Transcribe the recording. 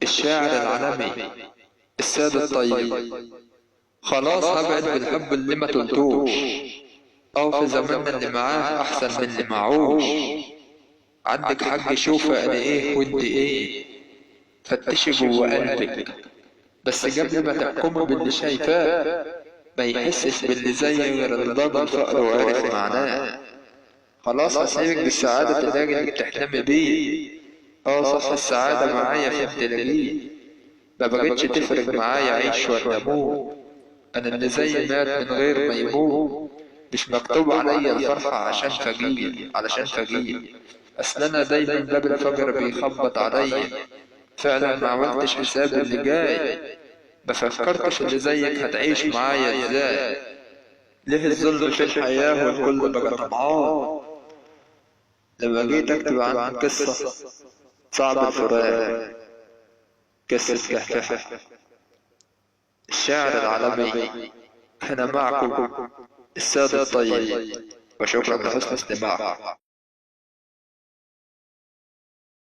الشاعر العالمي السيد الطيب. خلاص هبعد بالحب اللي ما تلتوش، في زماننا اللي معاه احسن من اللي معوش. عندك حق شوفه انا ايه وانت ايه، فتشي جوه قلبك بس قبل ما تحكمي باللي شايفاه، ما يحسش باللي زي غير اللي ضاد الفقر وعرف معناه. خلاص هسيبك بالسعادة تلاقي اللي بتحلمي بيه. صح السعادة معايا فين تلاقيه، ما بقتش تفرق معايا عيش ولا اموت. انا اللي زي مات من غير ما يموت، مش مكتوب عليا الفرحة عشان فقير علشان فقير. اصل انا دايما باب الفقر بيخبط عليا، فعلا ما عملتش حساب اللي جاي. ما فكرتش اللي زيك هتعيش معايا ازاي. ليه الظلم في الحياة والكل بقى طمعان. لما جيت اكتب عن قصة صعب الفراق، قصة كهكحة. الشاعر العالمي أنا معكم السيد الطيب، وشكرا لحسن استماعكم.